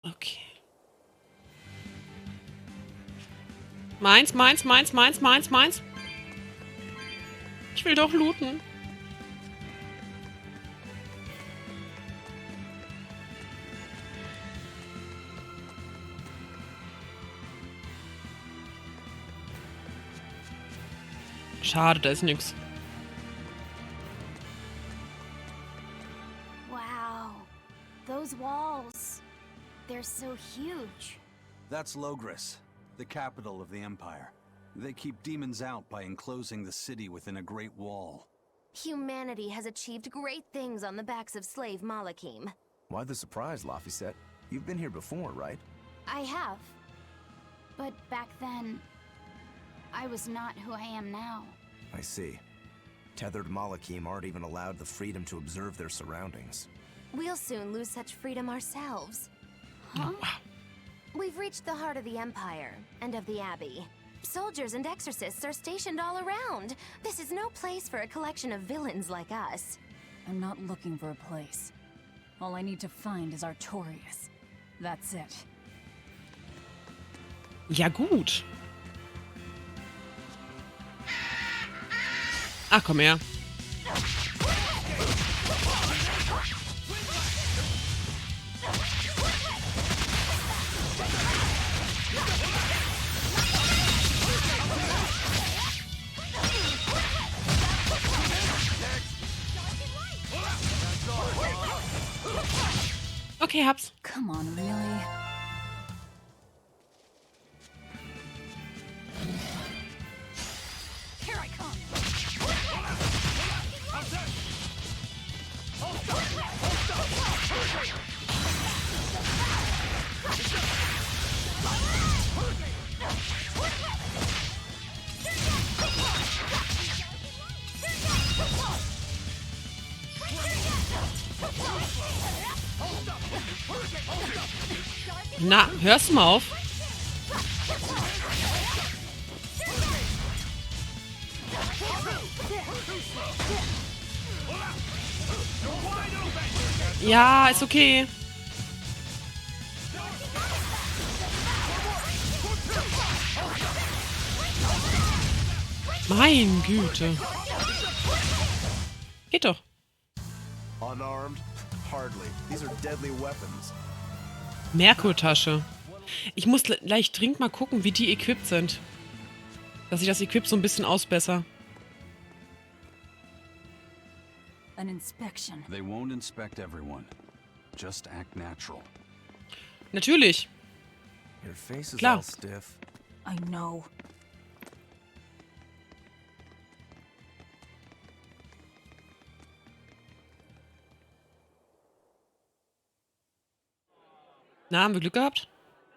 Okay. Meins, meins, meins, meins, meins, meins. Ich will doch looten. Schade, da ist nix. Wow. Those walls. They're so huge. That's Logris, the capital of the Empire. They keep demons out by enclosing the city within a great wall. Humanity has achieved great things on the backs of slave Malakim. Why the surprise, Laphicet? You've been here before, right? I have. But back then, I was not who I am now. I see. Tethered Malakim aren't even allowed the freedom to observe their surroundings. We'll soon lose such freedom ourselves. Oh, wow. We've reached the heart of the Empire, and of the Abbey. Soldiers and exorcists are stationed all around. This is no place for a collection of villains like us. I'm not looking for a place. All I need to find is Artorias. That's it. Ja, gut. Ach, komm her. Okay, hab's. Come on, really? Here I come! Na, hörst du mal auf? Ja, ist okay. Mein Güte. Geht doch. Unarmed? Hardly. These are deadly weapons. Merkurtasche. Ich muss gleich dringend mal gucken, wie die equipped sind. Dass ich das Equip so ein bisschen ausbessere. An inspection. They won't inspect everyone. Just act natural. Natürlich. Your face is Klar. all stiff. I know. Na, haben wir Glück gehabt?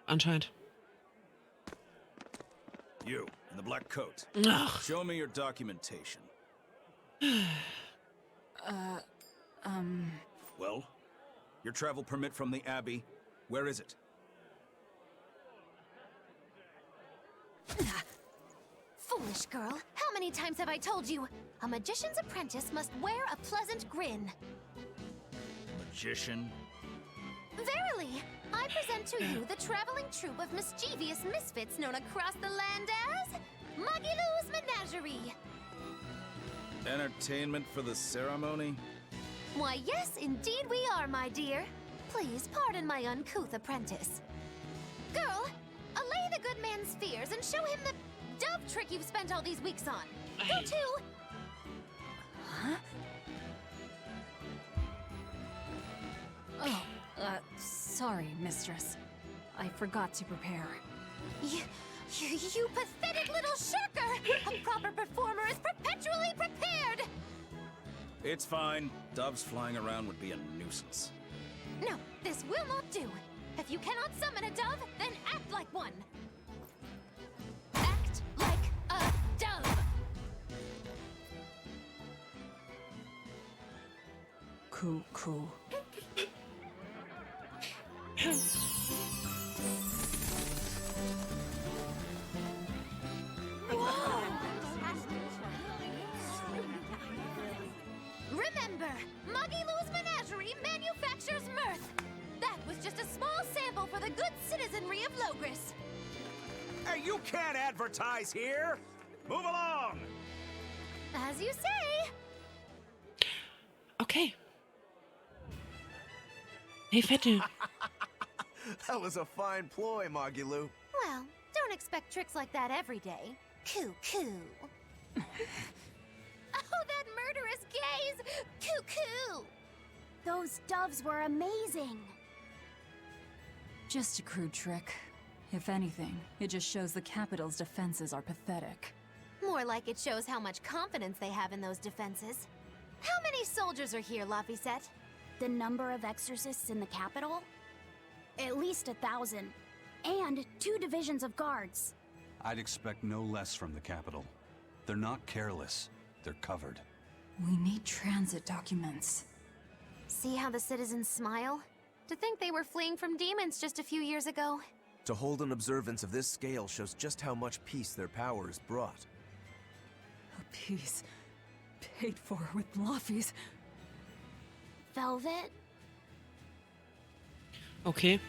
Anscheinend. You, in the black coat. Ach. Show me your documentation. Well, your travel permit from the Abbey, where is it? Foolish girl, how many times have I told you? A magician's apprentice must wear a pleasant grin. Magician? Verily, I present to you the traveling troupe of mischievous misfits known across the land as Magilou's Menagerie. Entertainment for the ceremony? Why, yes, indeed we are, my dear. Please pardon my uncouth apprentice. Girl, allay the good man's fears and show him the dove trick you've spent all these weeks on. Go to... Huh? Oh, sorry, mistress. I forgot to prepare. You pathetic little shirker! A proper performer is perpetually prepared! It's fine. Doves flying around would be a nuisance. No, this will not do. If you cannot summon a dove, then act like one. Act like a dove! Cool. Remember, Magilou's Menagerie manufactures mirth. That was just a small sample for good citizenry of Logris. Hey, you can't advertise here! Move along! As you say. Okay. Hey, Vettel. That was a fine ploy, Magilu. Well, don't expect tricks like that every day. Coo-coo. Oh, that murderous gaze! Coo-coo! Those doves were amazing. Just a crude trick. If anything, it just shows the capital's defenses are pathetic. More like it shows how much confidence they have in those defenses. How many soldiers are here, Laphicet? The number of exorcists in the capital? At least 1,000. And 2 divisions of guards. I'd expect no less from the capital. They're not careless. They're covered. We need transit documents. See how the citizens smile? To think they were fleeing from demons just a few years ago. To hold an observance of this scale shows just how much peace their power has brought. A piece paid for with Laffy's. Velvet? Okay.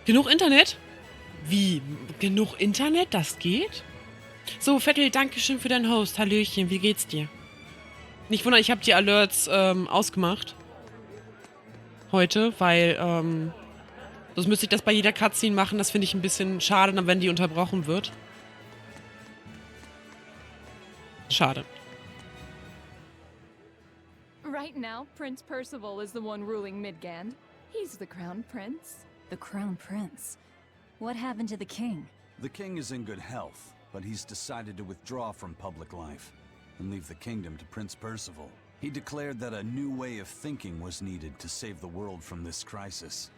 Genug Internet? Wie? Genug Internet? Das geht? So, Vettel, dankeschön für deinen Host. Hallöchen, wie geht's dir? Nicht wundern, ich habe die Alerts ausgemacht. Heute, weil, sonst müsste ich das bei jeder Cutscene machen. Das finde ich ein bisschen schade, dann wenn die unterbrochen wird. Schade. Right now, Prince Percival is the one ruling Midgand. He's the crown prince. The Crown Prince. What happened to the king? The king is in good health, but he's decided to withdraw from public life and leave the kingdom to Prince Percival. He declared that a new way of thinking was needed to save the world from this crisis.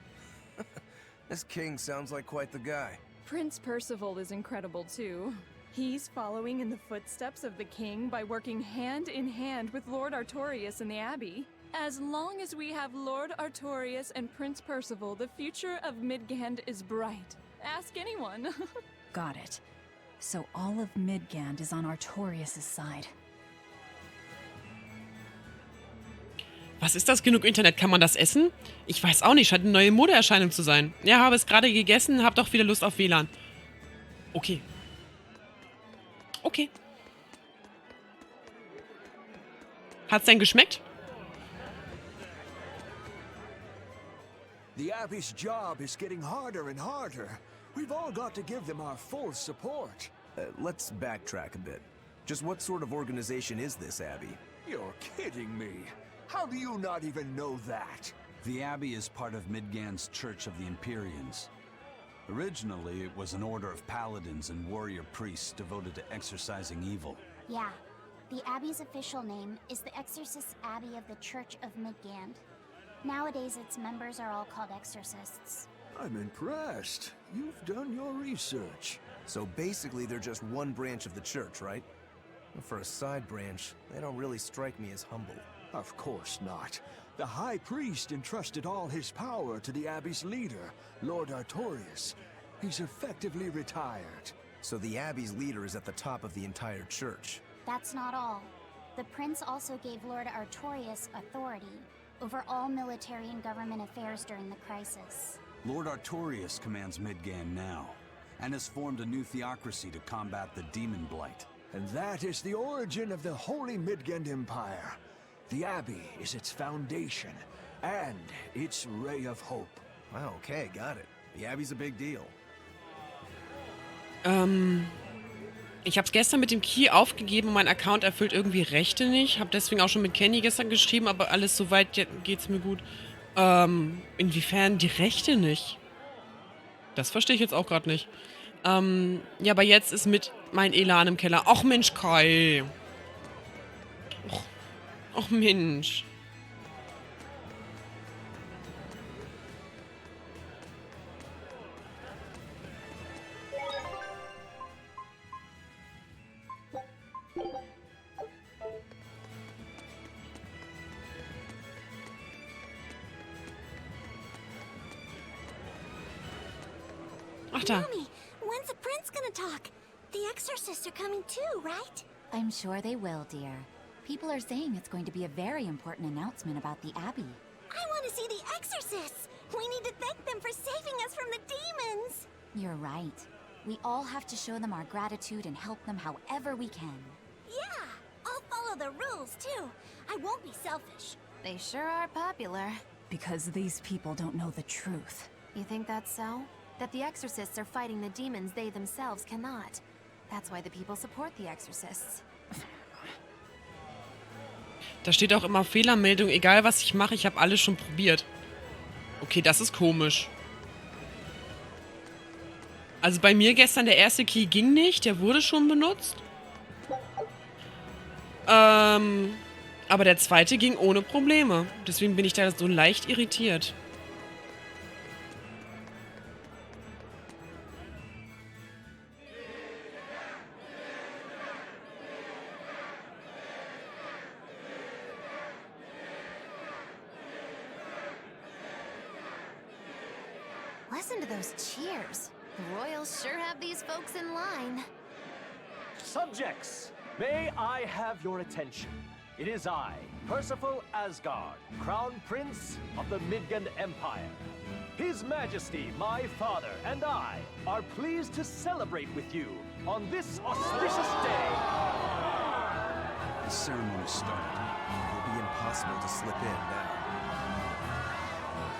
This king sounds like quite the guy. Prince Percival is incredible too. He's following in the footsteps of the king by working hand in hand with Lord Artorias in the Abbey. As long as we have Lord Artorias and Prince Percival, the future of Midgand is bright. Ask anyone. Got it. So all of Midgand is on Artorias' side. Was ist das? Genug Internet? Kann man das essen? Ich weiß auch nicht. Scheint eine neue Modeerscheinung zu sein. Ja, habe es gerade gegessen, hab doch wieder Lust auf WLAN. Okay. Okay. Hat's denn geschmeckt? The Abbey's job is getting harder and harder. We've all got to give them our full support. Let's backtrack a bit. Just what sort of organization is this Abbey? You're kidding me. How do you not even know that? The Abbey is part of Midgand's Church of the Empyreans. Originally, it was an order of paladins and warrior priests devoted to exorcising evil. Yeah. The Abbey's official name is the Exorcist Abbey of the Church of Midgand. Nowadays, its members are all called exorcists. I'm impressed. You've done your research. So basically they're just one branch of the church, right? For a side branch, they don't really strike me as humble. Of course not. The High Priest entrusted all his power to the Abbey's leader, Lord Artorias. He's effectively retired. So the Abbey's leader is at the top of the entire church. That's not all. The prince also gave Lord Artorias authority over all military and government affairs during the crisis. Lord Artorias commands Midgand now, and has formed a new theocracy to combat the demon blight. And that is the origin of the Holy Midgand Empire. The Abbey is its foundation, and its ray of hope. Wow, okay, got it. The Abbey's a big deal. Ich habe es gestern mit dem Key aufgegeben und mein Account erfüllt irgendwie Rechte nicht. Habe deswegen auch schon mit Kenny gestern geschrieben, aber alles soweit geht's mir gut. Inwiefern die Rechte nicht? Das verstehe ich jetzt auch gerade nicht. Ja, aber jetzt ist mit mein Elan im Keller. Och Mensch, Kai. Och Mensch. Ach da. Mommy, when's the prince gonna talk? The exorcists are coming too, right? I'm sure they will, dear. People are saying it's going to be a very important announcement about the Abbey. I want to exorcists! We need to thank them for saving us from the demons! You're right. We all have to show them our gratitude and help them however we can. Yeah! I'll follow the rules, too. I won't be selfish. They sure are popular. Because these people don't know the truth. You think that's so? That the exorcists are fighting the demons they themselves cannot. That's why the people support the exorcists. Da steht auch immer Fehlermeldung, egal was ich mache, ich habe alles schon probiert. Okay, das ist komisch. Also bei mir gestern der erste Key ging nicht, der wurde schon benutzt. Aber der zweite ging ohne Probleme. Deswegen bin ich da so leicht irritiert. Listen to those cheers. The royals sure have these folks in line. Subjects, may I have your attention? It is I, Percival Asgard, Crown Prince of the Midgard Empire. His Majesty, my father, and I are pleased to celebrate with you on this auspicious day. The ceremony started. It will be impossible to slip in now.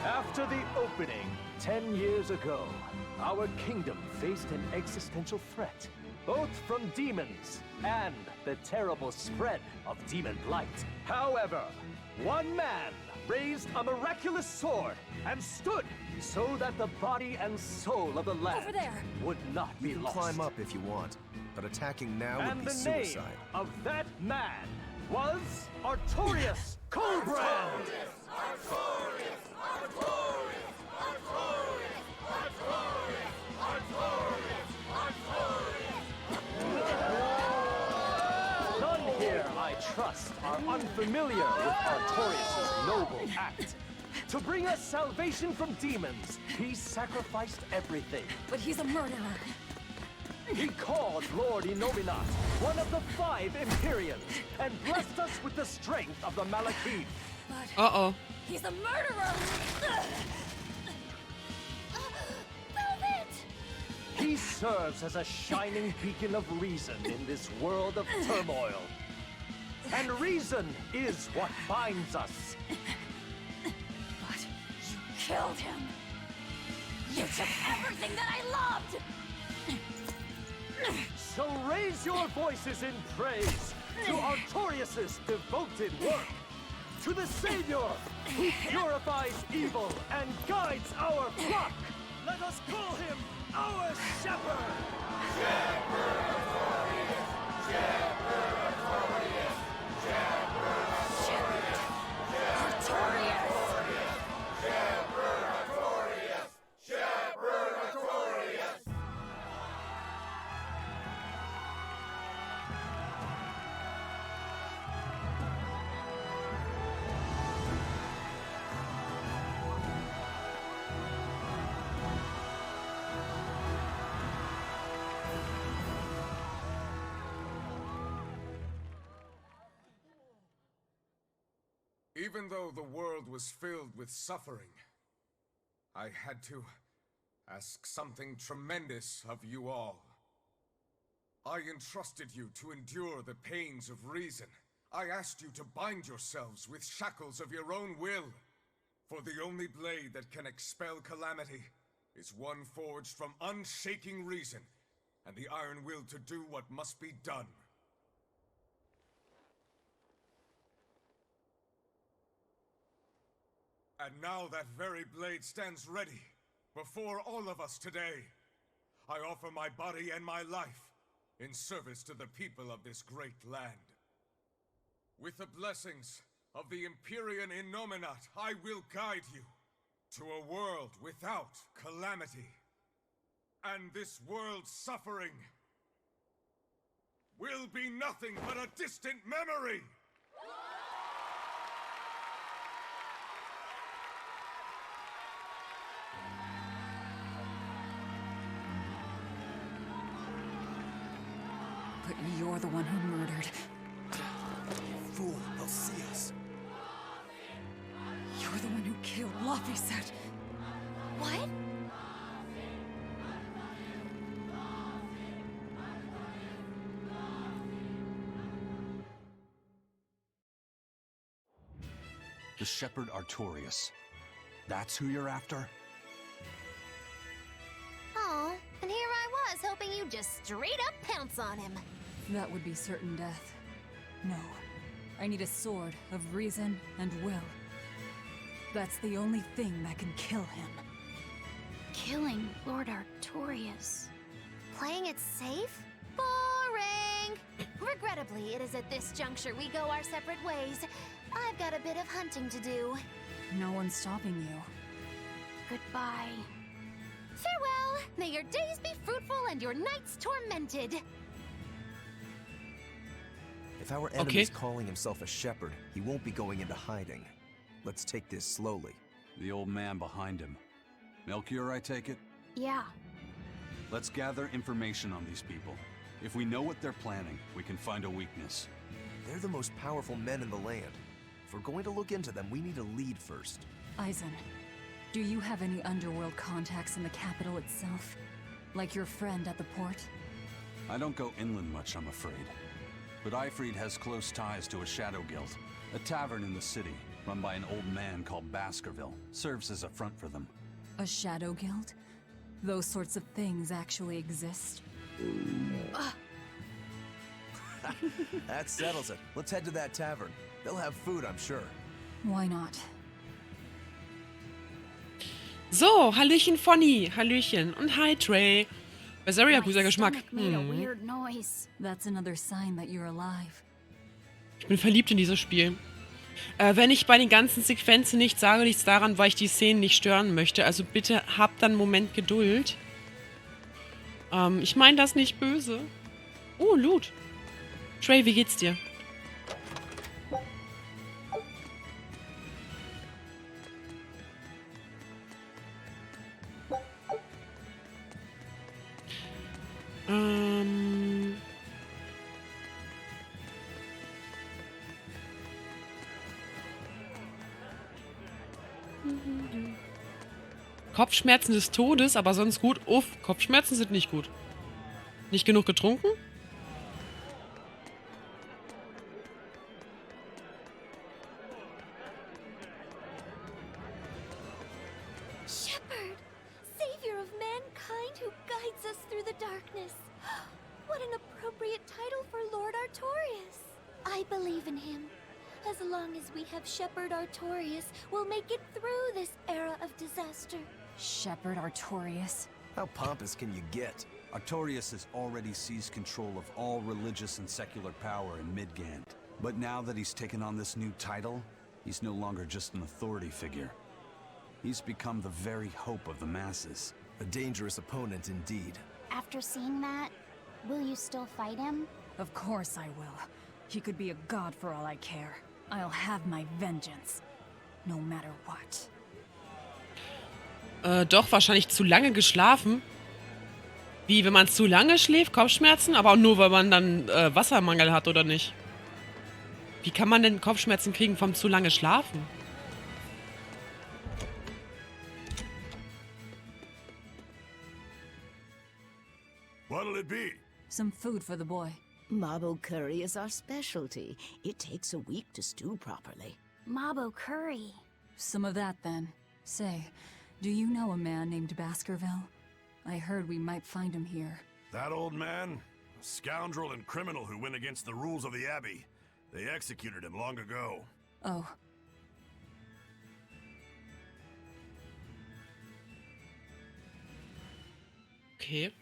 After the opening, 10 years ago, our kingdom faced an existential threat, both from demons and the terrible spread of demon blight. However, one man raised a miraculous sword and stood so that the body and soul of the land Over there. would not be You can lost. climb up if you want, but attacking now And would be the name suicide. of that man was Artorius Coldbrand. None here, I trust, are unfamiliar with Artorius' noble act. To bring us salvation from demons, he sacrificed everything. But he's a murderer. He called Lord Inominat, one of the 5 Empyreans, and blessed us with the strength of the Malakith. Uh-oh. He's a murderer! He serves as a shining beacon of reason in this world of turmoil. And reason is what binds us. But you killed him! You took everything that I loved! So raise your voices in praise to Artorius' devoted work, to the Savior who purifies evil and guides our flock. Let us call him our shepherd. Even though the world was filled with suffering, I had to ask something tremendous of you all. I entrusted you to endure the pains of reason. I asked you to bind yourselves with shackles of your own will. For the only blade that can expel calamity is one forged from unshaking reason and the iron will to do what must be done. And now that very blade stands ready before all of us today. I offer my body and my life in service to the people of this great land. With the blessings of the Empyrean Innominat, I will guide you to a world without calamity. And this world's suffering will be nothing but a distant memory! But you're the one who murdered. Fool, they'll see us. You're the one who killed Locke. coffee set. What? The shepherd Artorias. That's who you're after? Oh, and here I was hoping you'd just straight up pounce on him. That would be certain death. No. I need a sword of reason and will. That's the only thing that can kill him. Killing Lord Artorias. Playing it safe? Boring! Regrettably, it is at this juncture we go our separate ways. I've got a bit of hunting to do. No one's stopping you. Goodbye. Farewell! May your days be fruitful and your nights tormented. If our enemy's calling himself a shepherd, he won't be going into hiding. Let's take this slowly. The old man behind him. Melchior, I take it? Yeah. Let's gather information on these people. If we know what they're planning, we can find a weakness. They're the most powerful men in the land. If we're going to look into them, we need a lead first. Eisen, do you have any underworld contacts in the capital itself? Like your friend at the port? I don't go inland much, I'm afraid. But Eifried has close ties to a Schattengilde, a tavern in the city, run by an old man called Baskerville. Serves as a front for them. A Schattengilde? Those sorts of things actually exist? That settles it. Let's head to that tavern. They'll have food, I'm sure. Why not? So, Hallöchen Fonny, Hallöchen und hi Trey. Berseria, guter Geschmack. Made a weird noise. That's another sign that you're alive. Ich bin verliebt in dieses Spiel. Wenn ich bei den ganzen Sequenzen nichts sage, liegt es daran, weil ich die Szenen nicht stören möchte. Also bitte habt dann einen Moment Geduld. Ich meine das nicht böse. Oh, Loot. Trey, wie geht's dir? Kopfschmerzen des Todes, aber sonst gut. Uff, Kopfschmerzen sind nicht gut. Nicht genug getrunken? Shepherd, savior of mankind who guides us through the darkness. What an appropriate title for Lord Artorias. I believe in him. As long as we have Shepherd Artorias, we'll make it through this era of disaster. Shepherd Artorias? How pompous can you get? Artorias has already seized control of all religious and secular power in Midgand. But now that he's taken on this new title, he's no longer just an authority figure. He's become the very hope of the masses. A dangerous opponent indeed. After seeing that, will you still fight him? Of course I will. He could be a god for all I care. I'll have my vengeance. No matter what. Doch, wahrscheinlich zu lange geschlafen. Wie, wenn man zu lange schläft, Kopfschmerzen? Aber auch nur, weil man dann Wassermangel hat, oder nicht? Wie kann man denn Kopfschmerzen kriegen vom zu lange Schlafen? What'll it be? Some food for the boy. Mabo curry is our specialty. It takes a week to stew properly. Mabo curry. Some of that, then. Say, do you know a man named Baskerville? I heard we might find him here. That old man? A scoundrel and criminal who went against the rules of the Abbey. They executed him long ago. Oh. Okay.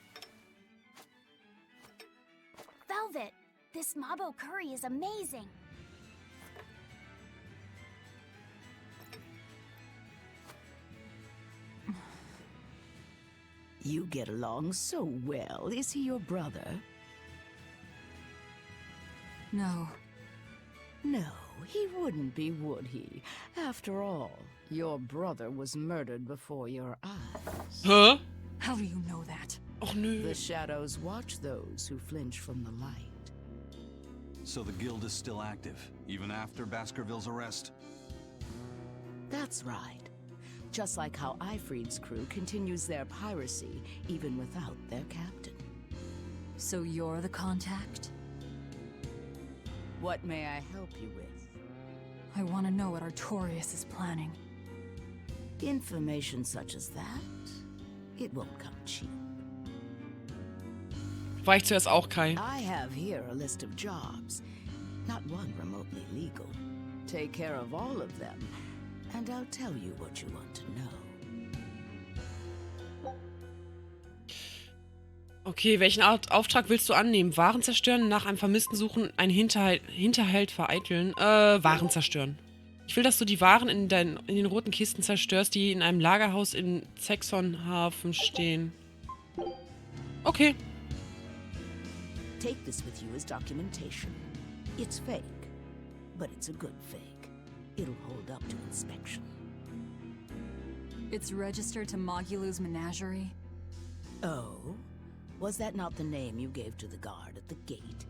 Velvet, this Mabo curry is amazing. You get along so well. Is he your brother? No. No, he wouldn't be, would he? After all, your brother was murdered before your eyes. Huh? How do you know that? Oh, no. The shadows watch those who flinch from the light. So the guild is still active, even after Baskerville's arrest? That's right. Just like how Ifrid's crew continues their piracy even without their captain. So you're the contact? What may I help you with? I want to know what Artorias is planning. Information such as that, it won't come cheap. War ich zuerst auch Kai. I have here a list of jobs, not one remotely legal. Take care of all of them, and I'll tell you what you want to know. Okay, welchen Auftrag willst du annehmen? Waren zerstören, nach einem Vermissten suchen, einen Hinterhalt vereiteln? Waren zerstören. Ich will, dass du die Waren in den roten Kisten zerstörst, die in einem Lagerhaus im Zexon-Hafen stehen. Okay. Take this with you as documentation. It's fake, but it's a good fake. It'll hold up to inspection. It's registered to Mogulu's menagerie? Oh? Was that not the name you gave to the guard at the gate?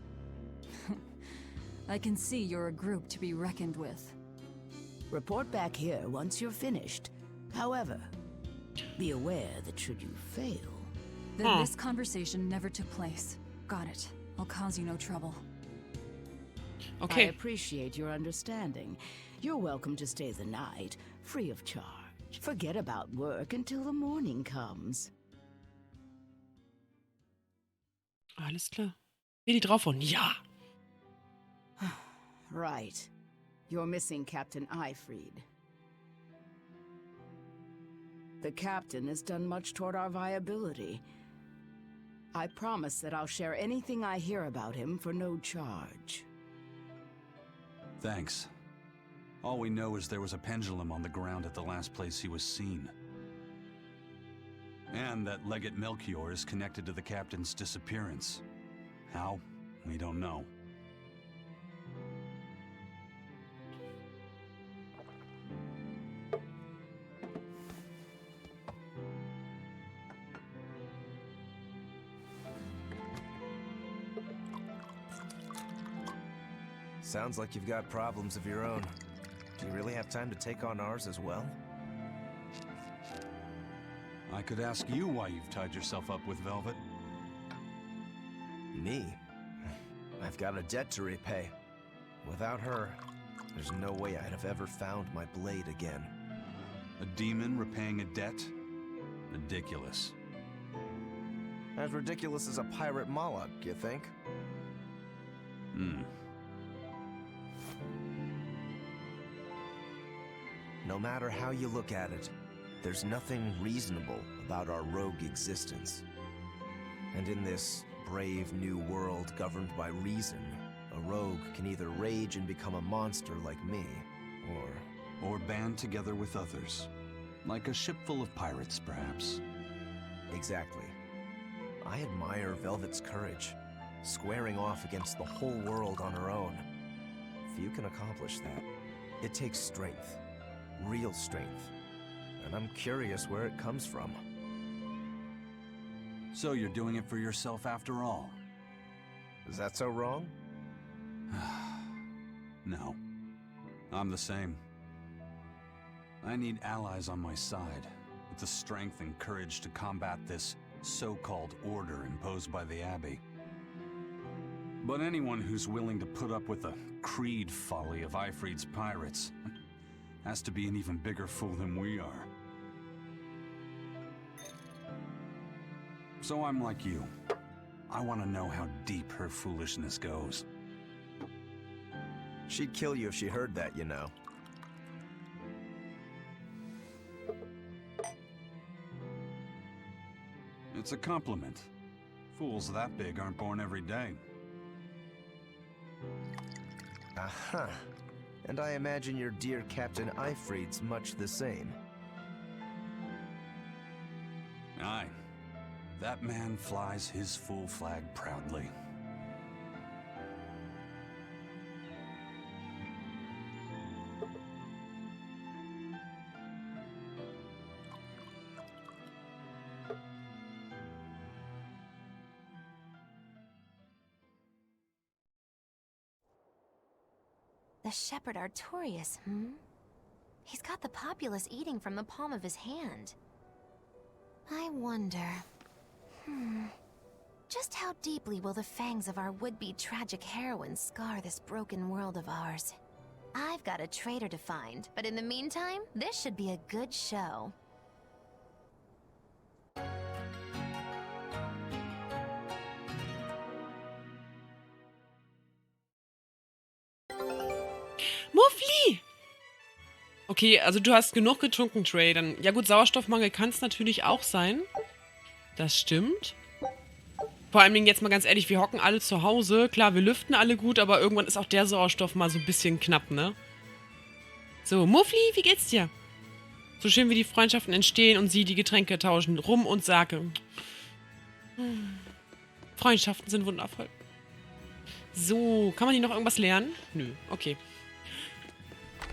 I can see you're a group to be reckoned with. Report back here once you're finished. However, be aware that should you fail... Then this conversation never took place. Got it. I'll cause you no trouble. Okay. I appreciate your understanding. You're welcome to stay the night, free of charge. Forget about work until the morning comes. Alles klar. Geh die drauf und ja. Right. You're missing Captain Ifrid. The captain has done much toward our viability. I promise that I'll share anything I hear about him for no charge. Thanks. All we know is there was a pendulum on the ground at the last place he was seen. And that Legate Melchior is connected to the captain's disappearance. How? We don't know. Sounds like you've got problems of your own. Do you really have time to take on ours as well? I could ask you why you've tied yourself up with Velvet. Me? I've got a debt to repay. Without her, there's no way I'd have ever found my blade again. A demon repaying a debt? Ridiculous. As ridiculous as a pirate Moloch, you think? No matter how you look at it, there's nothing reasonable about our rogue existence. And in this brave new world governed by reason, a rogue can either rage and become a monster like me, or band together with others. Like a ship full of pirates, perhaps. Exactly. I admire Velvet's courage, squaring off against the whole world on her own. Few can accomplish that. It takes strength. Real strength. And I'm curious where it comes from. So you're doing it for yourself after all? Is that so wrong? No. I'm the same. I need allies on my side, with the strength and courage to combat this so-called order imposed by the Abbey. But anyone who's willing to put up with the creed folly of Ifrid's pirates has to be an even bigger fool than we are. So I'm like you. I want to know how deep her foolishness goes. She'd kill you if she heard that, you know. It's a compliment. Fools that big aren't born every day. Aha. And I imagine your dear Captain Ifrid's much the same. Aye. That man flies his full flag proudly. The Shepherd Artorias, hmm? He's got the populace eating from the palm of his hand. I wonder... Just how deeply will the fangs of our would-be tragic heroine scar this broken world of ours? I've got a traitor to find, but in the meantime, this should be a good show. Muffli! Okay, also du hast genug getrunken, Trey. Dann, ja gut, Sauerstoffmangel kann es natürlich auch sein. Das stimmt. Vor allem jetzt mal ganz ehrlich, wir hocken alle zu Hause. Klar, wir lüften alle gut, aber irgendwann ist auch der Sauerstoff mal so ein bisschen knapp, ne? So, Muffli, wie geht's dir? So schön wie die Freundschaften entstehen und sie die Getränke tauschen. Rum und Sake. Freundschaften sind wundervoll. So, kann man hier noch irgendwas lernen? Nö, okay.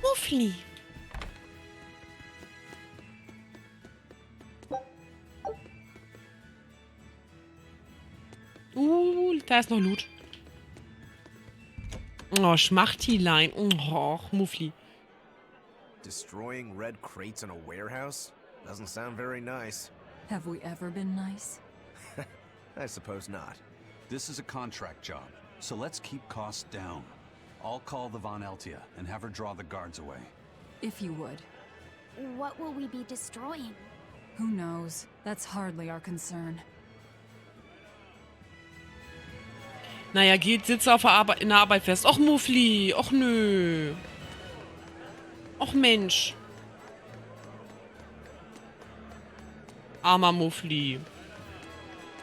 Muffli. Da ist noch Loot. Oh, Schmachtilein. Oh, Muffli. Destroying red crates in a warehouse? Doesn't sound very nice. Have we ever been nice? I suppose not. This is a contract job, so let's keep costs down. I'll call the Von Eltia and have her draw the guards away. If you would. What will we be destroying? Who knows? That's hardly our concern. Naja, geht, sitzt auf in der Arbeit fest. Och, Muffli. Och, nö. Och, Mensch. Armer Muffli.